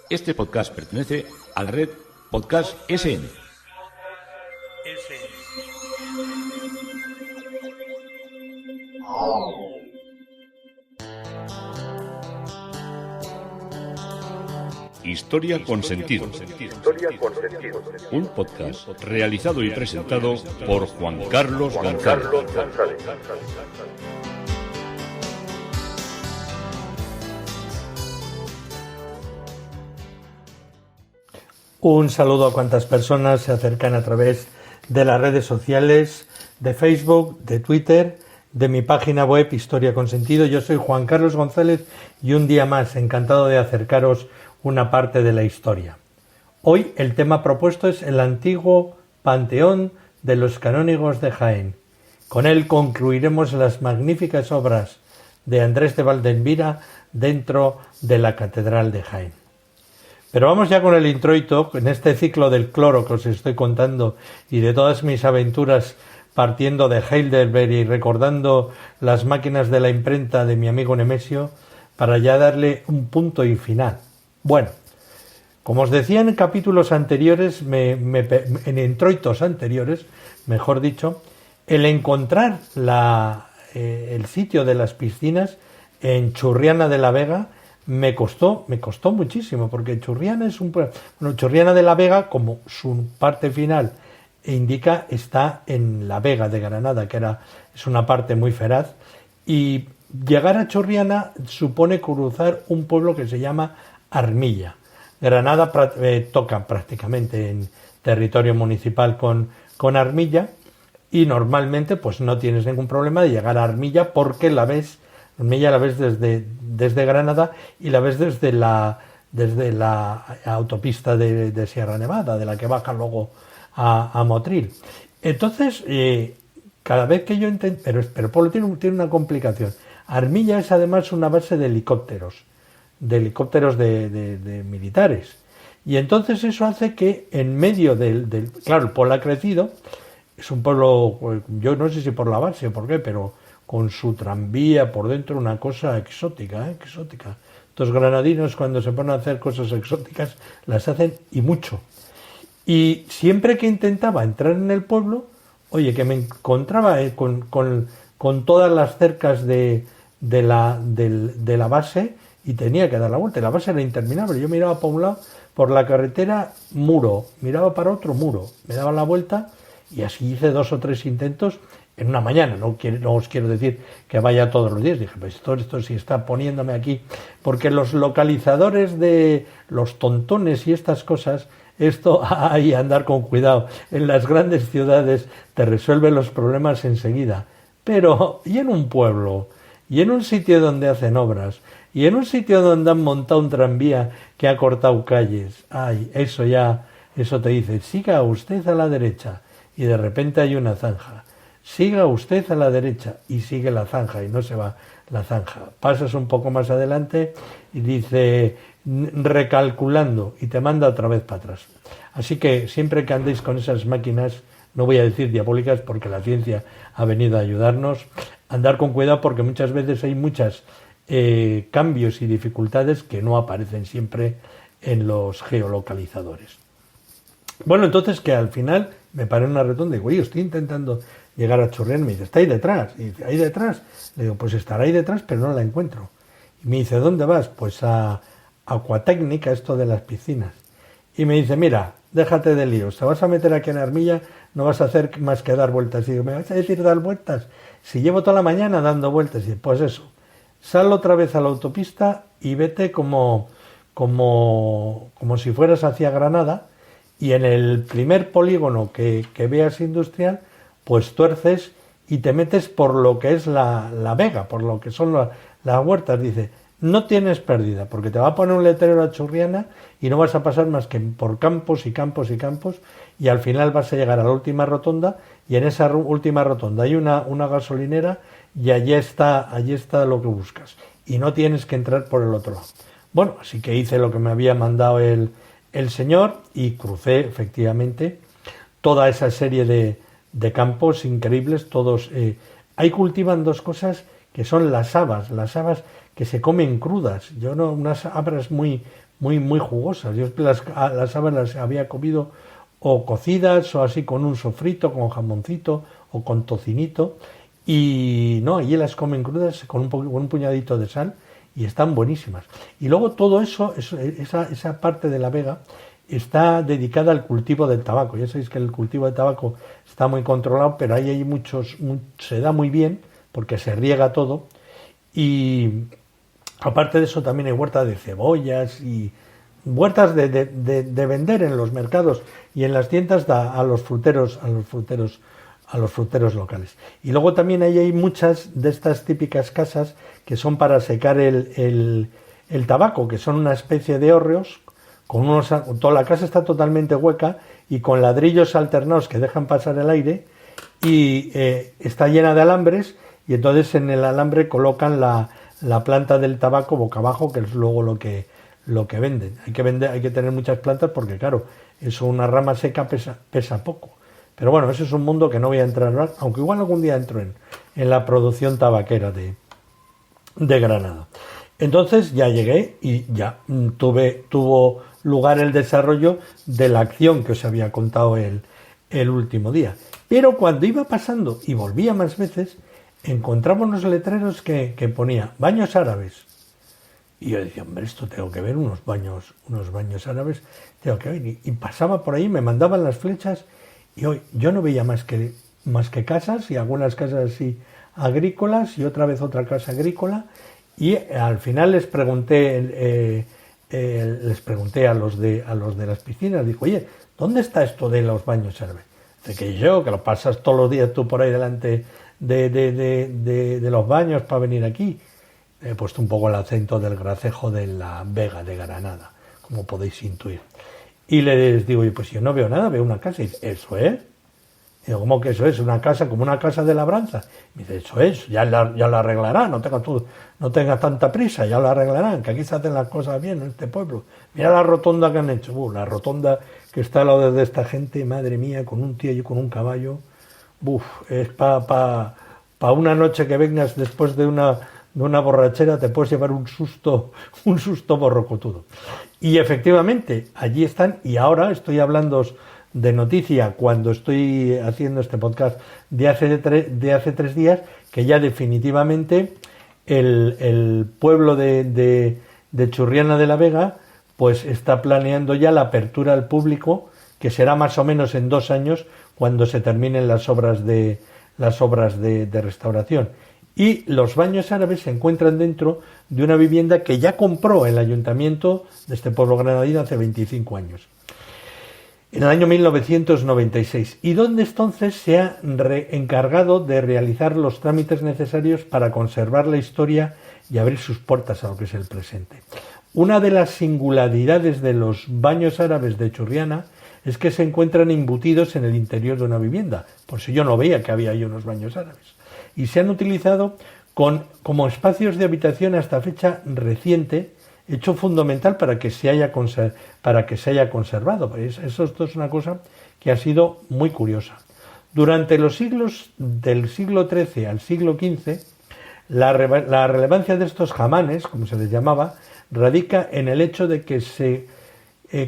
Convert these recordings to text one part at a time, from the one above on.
Este podcast pertenece a la red Podcast SN. Historia con sentido. Un podcast realizado y presentado por Juan Carlos González. Un saludo a cuantas personas se acercan a través de las redes sociales, de Facebook, de Twitter, de mi página web Historia con Sentido. Yo soy Juan Carlos González y un día más encantado de acercaros una parte de la historia. Hoy el tema propuesto es el antiguo panteón de los canónigos de Jaén. Con él concluiremos las magníficas obras de Andrés de Valdelvira dentro de la Catedral de Jaén. Pero vamos ya con el introito, en este ciclo del cloro que os estoy contando y de todas mis aventuras partiendo de Heidelberg y recordando las máquinas de la imprenta de mi amigo Nemesio, para ya darle un punto y final. Bueno, como os decía en capítulos anteriores, en introitos anteriores, mejor dicho, el encontrar el sitio de las piscinas en Churriana de la Vega me costó muchísimo, porque Churriana es Churriana de la Vega, como su parte final indica, está en la Vega de Granada, es una parte muy feraz, y llegar a Churriana supone cruzar un pueblo que se llama Armilla. Granada toca prácticamente en territorio municipal con Armilla, y normalmente pues no tienes ningún problema de llegar a Armilla, porque Armilla la ves desde Granada y la ves desde la autopista de Sierra Nevada, de la que baja luego a Motril. Entonces, cada vez que yo intento... Pero el pueblo tiene una complicación. Armilla es además una base de helicópteros de militares. Y entonces eso hace que en medio claro, el pueblo ha crecido, es un pueblo, yo no sé si por la base o por qué, pero con su tranvía por dentro, una cosa exótica. Estos granadinos, cuando se ponen a hacer cosas exóticas, las hacen y mucho. Y siempre que intentaba entrar en el pueblo, oye, que me encontraba con todas las cercas de la base, y tenía que dar la vuelta. Y la base era interminable. Yo miraba para un lado, por la carretera, muro. Miraba para otro, muro. Me daba la vuelta y así hice 2 o 3 intentos en una mañana. No os quiero decir que vaya todos los días. Dije, pues esto sí está poniéndome aquí. Porque los localizadores de los tontones y estas cosas, esto hay andar con cuidado. En las grandes ciudades te resuelven los problemas enseguida. Pero, ¿y en un pueblo? ¿Y en un sitio donde hacen obras? ¿Y en un sitio donde han montado un tranvía que ha cortado calles? Ay, eso te dice, siga usted a la derecha, y de repente hay una zanja. Siga usted a la derecha, y sigue la zanja, y no se va la zanja. Pasas un poco más adelante y dice, recalculando, y te manda otra vez para atrás. Así que siempre que andéis con esas máquinas, no voy a decir diabólicas porque la ciencia ha venido a ayudarnos, andar con cuidado, porque muchas veces hay muchos cambios y dificultades que no aparecen siempre en los geolocalizadores. Bueno, entonces que al final me paré en una rotonda y digo, oye, estoy intentando llegar a Churriana. Me dice, está ahí detrás. Y dice, ¿ahí detrás? Le digo, pues estará ahí detrás, pero no la encuentro. Y me dice, ¿dónde vas? Pues a Acuatécnica, esto de las piscinas. Y me dice, mira, déjate de líos, te vas a meter aquí en Armilla, no vas a hacer más que dar vueltas. Y digo, ¿me vas a decir dar vueltas? Si llevo toda la mañana dando vueltas. Y dice, pues eso, sal otra vez a la autopista y vete como si fueras hacia Granada, y en el primer polígono que veas industrial, pues tuerces y te metes por lo que es la Vega, por lo que son las huertas. Dice, no tienes pérdida, porque te va a poner un letrero a Churriana y no vas a pasar más que por campos y campos y campos, y al final vas a llegar a la última rotonda, y en esa última rotonda hay una gasolinera, y allí está lo que buscas, y no tienes que entrar por el otro lado. Bueno, así que hice lo que me había mandado el señor, y crucé efectivamente toda esa serie de campos increíbles. Todos ahí cultivan 2 cosas que son las habas que se comen crudas. Yo no, unas habas muy jugosas. Yo las habas las había comido o cocidas o así con un sofrito, con jamoncito o con tocinito. Y no, allí las comen crudas con un puñadito de sal y están buenísimas. Y luego todo eso, esa parte de La Vega está dedicada al cultivo del tabaco. Ya sabéis que el cultivo de tabaco está muy controlado, pero ahí hay se da muy bien porque se riega todo. Y aparte de eso también hay huertas de cebollas y huertas de vender en los mercados y en las tiendas a los fruteros locales. Y luego también ahí hay muchas de estas típicas casas que son para secar el tabaco, que son una especie de hórreos, toda la casa está totalmente hueca y con ladrillos alternados que dejan pasar el aire, y está llena de alambres, y entonces en el alambre colocan la planta del tabaco boca abajo, que es luego lo que venden. Hay que tener muchas plantas porque claro, eso, una rama seca pesa poco. Pero bueno, ese es un mundo que no voy a entrar ahora, aunque igual algún día entro en la producción tabaquera de Granada. Entonces ya llegué y ya tuvo lugar el desarrollo de la acción que os había contado el último día. Pero cuando iba pasando y volvía más veces, encontraba unos letreros que ponía baños árabes. Y yo decía, hombre, esto tengo que ver, unos baños árabes, tengo que ver. Y pasaba por ahí, me mandaban las flechas. Y hoy yo no veía más que casas, y algunas casas así agrícolas y otra vez otra casa agrícola, y al final les pregunté a los de las piscinas, dijo, oye, ¿dónde está esto de los baños árabes? Dice que lo pasas todos los días tú por ahí delante de los baños para venir aquí. He puesto un poco el acento del gracejo de La Vega de Granada, como podéis intuir. Y les digo, pues yo no veo nada, veo una casa. Y dice, ¿eso es? Y digo, ¿cómo que eso es? ¿Una casa como una casa de labranza? Y me dice, eso es, ya la arreglarán, no tengas tanta prisa, ya lo arreglarán, que aquí se hacen las cosas bien en este pueblo. Mira la rotonda que han hecho, la rotonda que está al lado de esta gente, madre mía, con un tío y con un caballo. Es para una noche que vengas después de una borrachera, te puedes llevar un susto borrocotudo. Y efectivamente, allí están, y ahora estoy hablando de noticia cuando estoy haciendo este podcast de hace 3 días, que ya definitivamente el pueblo de Churriana de la Vega pues está planeando ya la apertura al público, que será más o menos en 2 años cuando se terminen las obras de restauración. Y los baños árabes se encuentran dentro de una vivienda que ya compró el ayuntamiento de este pueblo granadino hace 25 años, en el año 1996, y donde entonces se ha encargado de realizar los trámites necesarios para conservar la historia y abrir sus puertas a lo que es el presente. Una de las singularidades de los baños árabes de Churriana es que se encuentran embutidos en el interior de una vivienda, por si yo no veía que había ahí unos baños árabes, y se han utilizado como espacios de habitación hasta fecha reciente, hecho fundamental para que se haya conservado. Eso es una cosa que ha sido muy curiosa. Durante los siglos del siglo XIII al siglo XV, la relevancia de estos jamanes, como se les llamaba, radica en el hecho de que se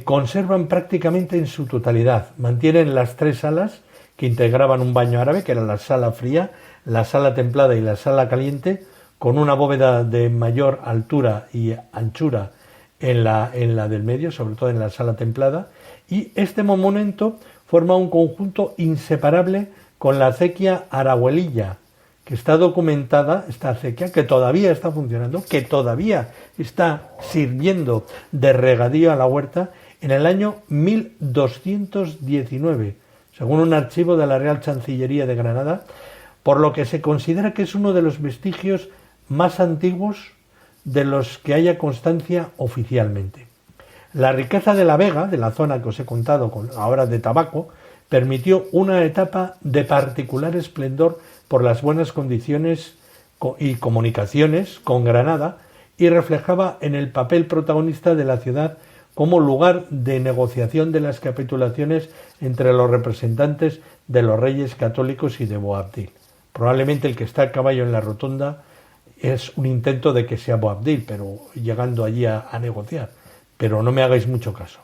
conservan prácticamente en su totalidad. Mantienen las 3 salas que integraban un baño árabe, que era la sala fría, la sala templada y la sala caliente, con una bóveda de mayor altura y anchura en la del medio, sobre todo en la sala templada, y este monumento forma un conjunto inseparable con la acequia Arahuelilla, que está documentada, esta acequia, que todavía está funcionando, que todavía está sirviendo de regadío a la huerta, en el año 1219, según un archivo de la Real Chancillería de Granada, por lo que se considera que es uno de los vestigios más antiguos de los que haya constancia oficialmente. La riqueza de La Vega, de la zona que os he contado ahora de tabaco, permitió una etapa de particular esplendor por las buenas condiciones y comunicaciones con Granada, y reflejaba en el papel protagonista de la ciudad como lugar de negociación de las capitulaciones entre los representantes de los reyes católicos y de Boabdil. Probablemente el que está a caballo en la rotonda es un intento de que sea Boabdil, pero llegando allí a negociar. Pero no me hagáis mucho caso.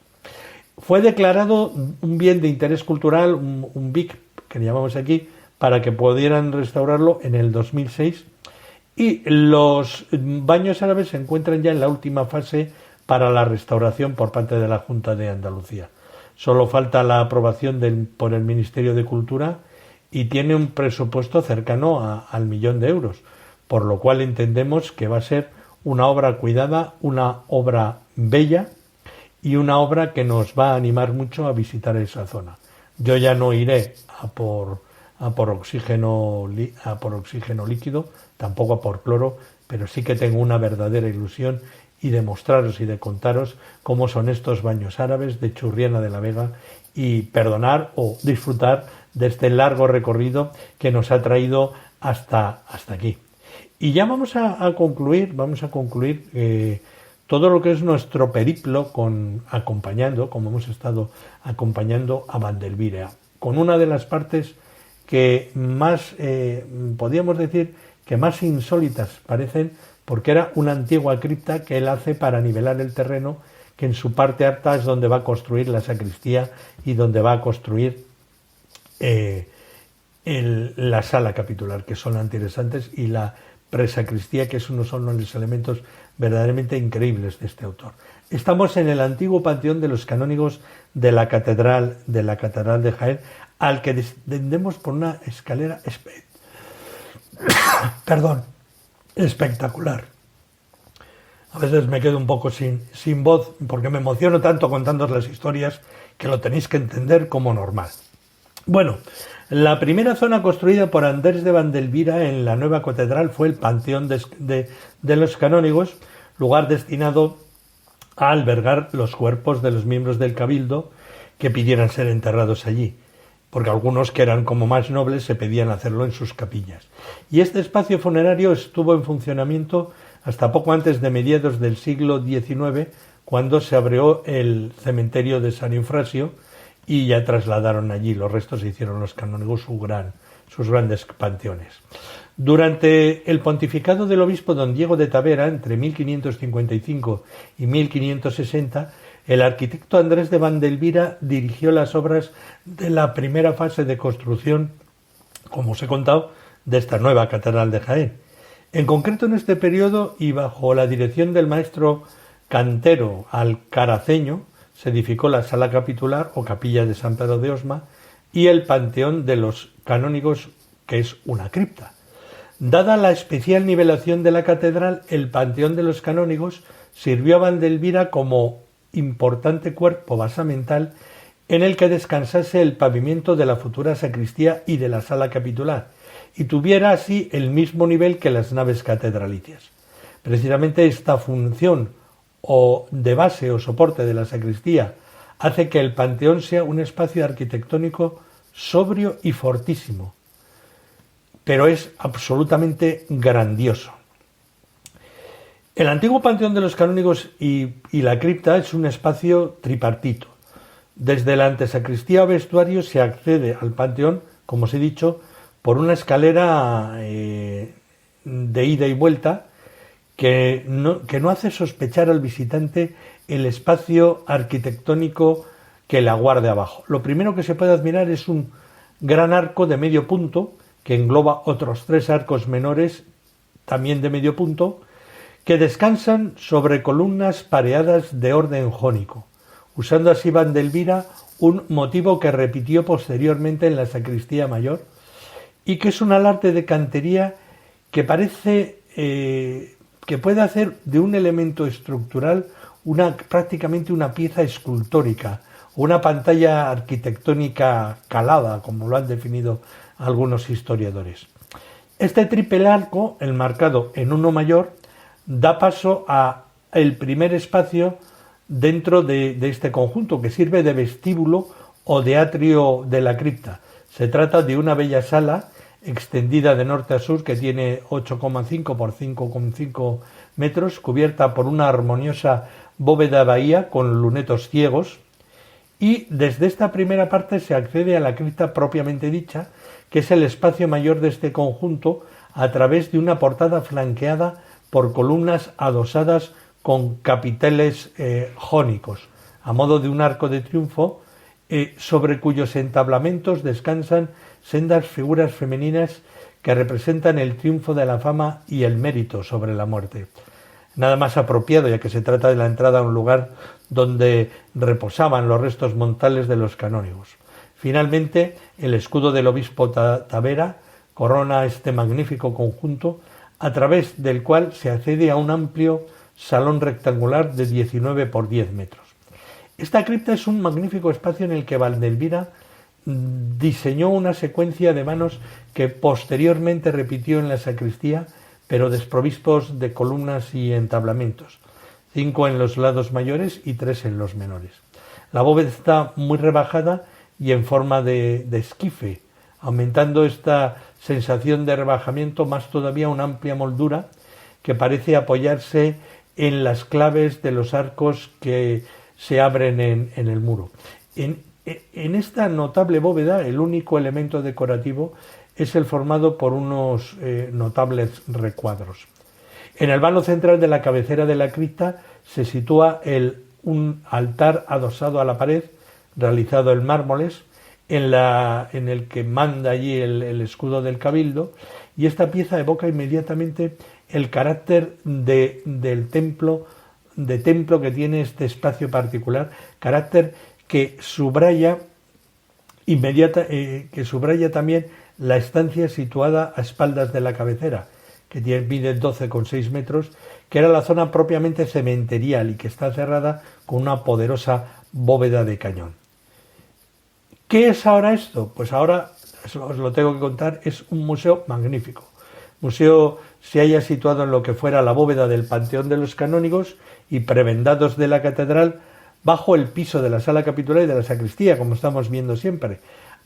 Fue declarado un bien de interés cultural, un BIC, que le llamamos aquí, para que pudieran restaurarlo en el 2006. Y los baños árabes se encuentran ya en la última fase para la restauración por parte de la Junta de Andalucía. Solo falta la aprobación por el Ministerio de Cultura y tiene un presupuesto cercano al 1.000.000 de euros, por lo cual entendemos que va a ser una obra cuidada, una obra bella y una obra que nos va a animar mucho a visitar esa zona. Yo ya no iré a por oxígeno líquido, tampoco a por cloro, pero sí que tengo una verdadera ilusión y de mostraros y de contaros cómo son estos baños árabes de Churriana de la Vega y perdonar o disfrutar de este largo recorrido que nos ha traído hasta aquí. Y ya vamos a concluir todo lo que es nuestro periplo acompañando, como hemos estado acompañando a Vandelvira, con una de las partes que más, podríamos decir, que más insólitas parecen, porque era una antigua cripta que él hace para nivelar el terreno, que en su parte alta es donde va a construir la sacristía y donde va a construir la sala capitular, que son interesantes, y la presacristía, que son los elementos verdaderamente increíbles de este autor. Estamos en el antiguo panteón de los canónigos de la catedral de Jaén, al que descendemos por una escalera espectacular. A veces me quedo un poco sin voz porque me emociono tanto contando las historias que lo tenéis que entender como normal. Bueno, la primera zona construida por Andrés de Vandelvira en la nueva catedral fue el panteón de los canónigos, lugar destinado a albergar los cuerpos de los miembros del cabildo que pidieran ser enterrados allí, porque algunos que eran como más nobles se pedían hacerlo en sus capillas. Y este espacio funerario estuvo en funcionamiento hasta poco antes de mediados del siglo XIX, cuando se abrió el cementerio de San Eufrasio y ya trasladaron allí los restos, se hicieron los canónigos sus grandes panteones. Durante el pontificado del obispo don Diego de Tavera, entre 1555 y 1560, el arquitecto Andrés de Vandelvira dirigió las obras de la primera fase de construcción, como os he contado, de esta nueva catedral de Jaén. En concreto, en este periodo y bajo la dirección del maestro cantero alcaraceño, se edificó la sala capitular o capilla de San Pedro de Osma y el panteón de los canónigos, que es una cripta. Dada la especial nivelación de la catedral, el panteón de los canónigos sirvió a Vandelvira como importante cuerpo basamental en el que descansase el pavimento de la futura sacristía y de la sala capitular, y tuviera así el mismo nivel que las naves catedralicias. Precisamente esta función o de base o soporte de la sacristía hace que el panteón sea un espacio arquitectónico sobrio y fortísimo, pero es absolutamente grandioso. El antiguo panteón de los canónigos y la cripta es un espacio tripartito. Desde la antesacristía o vestuario se accede al panteón, como os he dicho, por una escalera de ida y vuelta que no hace sospechar al visitante el espacio arquitectónico que le aguarde abajo. Lo primero que se puede admirar es un gran arco de medio punto que engloba otros 3 arcos menores, también de medio punto, que descansan sobre columnas pareadas de orden jónico, usando así Vandelvira un motivo que repitió posteriormente en la sacristía mayor y que es un alarde de cantería que parece que puede hacer de un elemento estructural prácticamente una pieza escultórica, una pantalla arquitectónica calada, como lo han definido algunos historiadores. Este triple arco, enmarcado en uno mayor, da paso a el primer espacio dentro de este conjunto, que sirve de vestíbulo o de atrio de la cripta. Se trata de una bella sala extendida de norte a sur que tiene 8,5 por 5,5 metros, cubierta por una armoniosa bóveda bahía con lunetos ciegos, y desde esta primera parte se accede a la cripta propiamente dicha, que es el espacio mayor de este conjunto, a través de una portada flanqueada por columnas adosadas con capiteles jónicos, a modo de un arco de triunfo, sobre cuyos entablamentos descansan sendas figuras femeninas que representan el triunfo de la fama y el mérito sobre la muerte. Nada más apropiado, ya que se trata de la entrada a un lugar donde reposaban los restos mortales de los canónigos. Finalmente, el escudo del obispo Tavera corona este magnífico conjunto, a través del cual se accede a un amplio salón rectangular de 19 por 10 metros. Esta cripta es un magnífico espacio en el que Valdelvira diseñó una secuencia de vanos que posteriormente repitió en la sacristía, pero desprovistos de columnas y entablamentos, 5 en los lados mayores y 3 en los menores. La bóveda está muy rebajada y en forma de esquife, aumentando esta sensación de rebajamiento más todavía una amplia moldura que parece apoyarse en las claves de los arcos que se abren en el muro. En esta notable bóveda, el único elemento decorativo es el formado por unos notables recuadros. En el vano central de la cabecera de la cripta se sitúa un altar adosado a la pared, realizado en mármoles, en el que manda allí el escudo del cabildo, y esta pieza evoca inmediatamente el carácter del templo que tiene este espacio particular, carácter que subraya también la estancia situada a espaldas de la cabecera, que mide 12,6 metros, que era la zona propiamente cementerial y que está cerrada con una poderosa bóveda de cañón. ¿Qué es ahora esto? Pues ahora, os lo tengo que contar, es un museo magnífico. Museo se halla situado en lo que fuera la bóveda del Panteón de los Canónigos y prebendados de la catedral, bajo el piso de la sala capitular y de la sacristía, como estamos viendo siempre.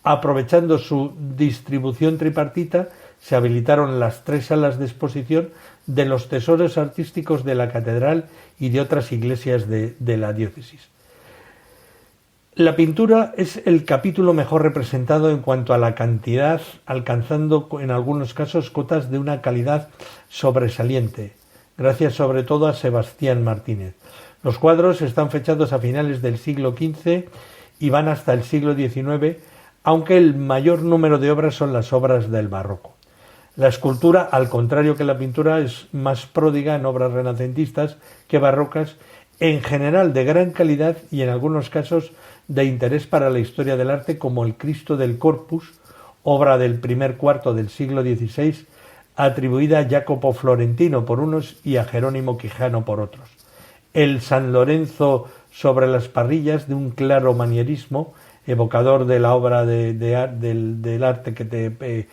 Aprovechando su distribución tripartita, se habilitaron las 3 salas de exposición de los tesoros artísticos de la catedral y de otras iglesias de la diócesis. La pintura es el capítulo mejor representado en cuanto a la cantidad, alcanzando en algunos casos cotas de una calidad sobresaliente, gracias sobre todo a Sebastián Martínez. Los cuadros están fechados a finales del siglo XV y van hasta el siglo XIX, aunque el mayor número de obras son las obras del barroco. La escultura, al contrario que la pintura, es más pródiga en obras renacentistas que barrocas, en general de gran calidad y en algunos casos de interés para la historia del arte, como el Cristo del Corpus, obra del primer cuarto del siglo XVI, atribuida a Jacopo Florentino por unos y a Jerónimo Quijano por otros. El San Lorenzo sobre las parrillas, de un claro manierismo, evocador de la obra del arte que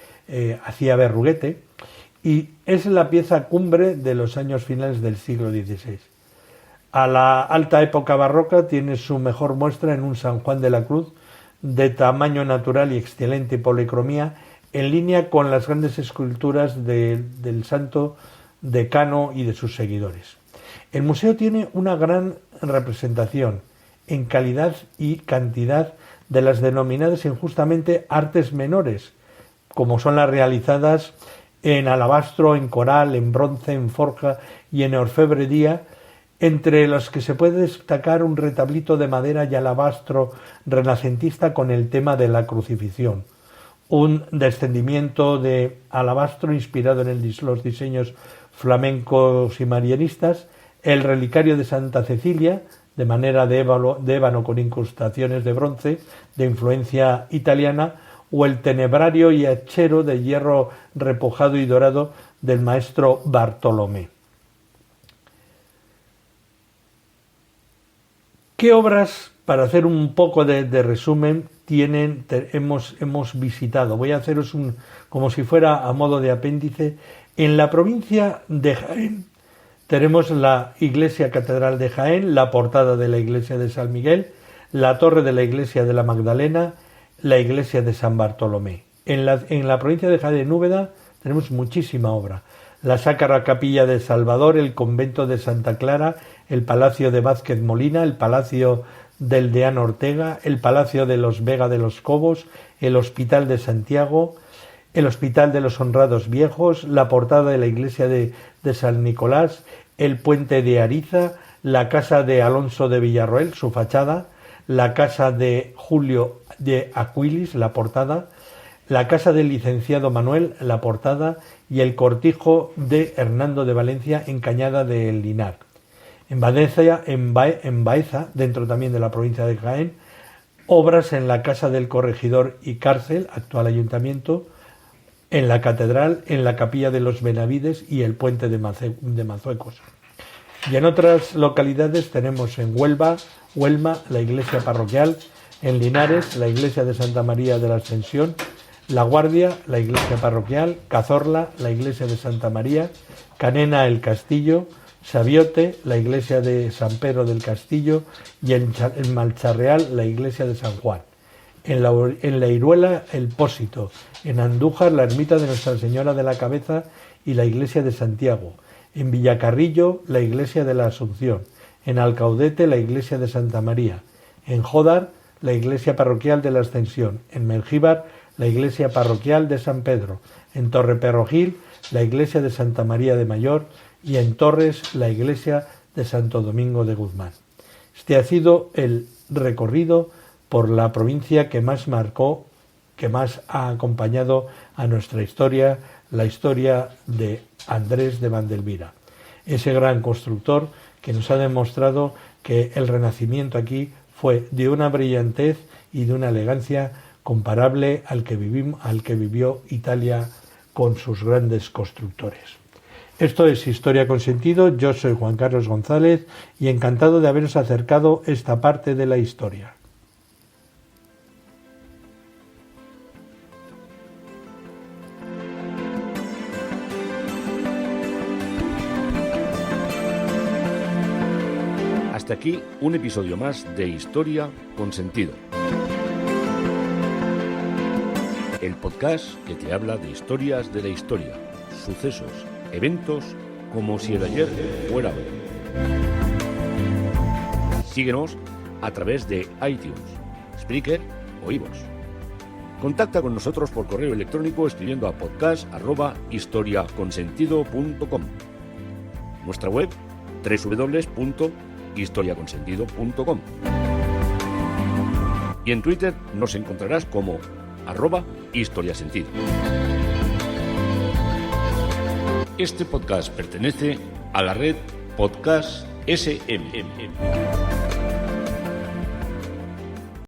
hacía Berruguete, y es la pieza cumbre de los años finales del siglo XVI. A la alta época barroca tiene su mejor muestra en un San Juan de la Cruz de tamaño natural y excelente policromía, en línea con las grandes esculturas del santo decano y de sus seguidores. El museo tiene una gran representación en calidad y cantidad de las denominadas injustamente artes menores, como son las realizadas en alabastro, en coral, en bronce, en forja y en orfebrería, entre los que se puede destacar un retablito de madera y alabastro renacentista con el tema de la crucifixión, un descendimiento de alabastro inspirado en los diseños flamencos y marianistas, el relicario de Santa Cecilia, de manera de ébano con incrustaciones de bronce, de influencia italiana, o el tenebrario y hachero de hierro repujado y dorado del maestro Bartolomé. ¿Qué obras, para hacer un poco de resumen, hemos visitado? Voy a haceros como si fuera a modo de apéndice. En la provincia de Jaén tenemos la iglesia catedral de Jaén, la portada de la iglesia de San Miguel, la torre de la iglesia de la Magdalena, la iglesia de San Bartolomé. En la provincia de Jaén, en Úbeda, tenemos muchísima obra. La Sacra Capilla de Salvador, el convento de Santa Clara, el palacio de Vázquez Molina, el palacio del Deán Ortega, el palacio de los Vega de los Cobos, el Hospital de Santiago, el Hospital de los Honrados Viejos, la portada de la iglesia de San Nicolás, el puente de Ariza, la casa de Alonso de Villarroel, su fachada, la casa de Julio de Aquilis, la portada, la casa del licenciado Manuel, la portada, y el cortijo de Hernando de Valencia en Cañada del Linar. En Baeza, dentro también de la provincia de Jaén, obras en la casa del corregidor y cárcel, actual ayuntamiento, en la catedral, en la capilla de los Benavides y el puente de Mazuecos. Y en otras localidades tenemos en Huelva, la iglesia parroquial, en Linares, la iglesia de Santa María de la Ascensión, La Guardia, la iglesia parroquial, Cazorla, la iglesia de Santa María, Canena, el castillo, Sabiote, la iglesia de San Pedro del Castillo, y en Malcharreal, la iglesia de San Juan. En la Iruela, el Pósito. En Andújar, la ermita de Nuestra Señora de la Cabeza y la iglesia de Santiago. En Villacarrillo, la iglesia de la Asunción. En Alcaudete, la iglesia de Santa María. En Jódar, la iglesia parroquial de la Ascensión. En Mengíbar, la iglesia parroquial de San Pedro. En Torreperrojil, la iglesia de Santa María de Mayor, y en Torres, la iglesia de Santo Domingo de Guzmán. Este ha sido el recorrido por la provincia que más marcó, que más ha acompañado a nuestra historia, la historia de Andrés de Vandelvira, ese gran constructor que nos ha demostrado que el Renacimiento aquí fue de una brillantez y de una elegancia comparable al que vivió Italia con sus grandes constructores. Esto es Historia con Sentido. Yo soy Juan Carlos González y encantado de haberos acercado esta parte de la historia. Hasta aquí un episodio más de Historia con Sentido. El podcast que te habla de historias de la historia, sucesos, eventos, como si el ayer fuera hoy. Síguenos a través de iTunes, Spreaker o iVoox. Contacta con nosotros por correo electrónico escribiendo a podcast@historiaconsentido.com. Nuestra web www.historiaconsentido.com. Y en Twitter nos encontrarás como @historiasentido. Este podcast pertenece a la red Podcast SMM.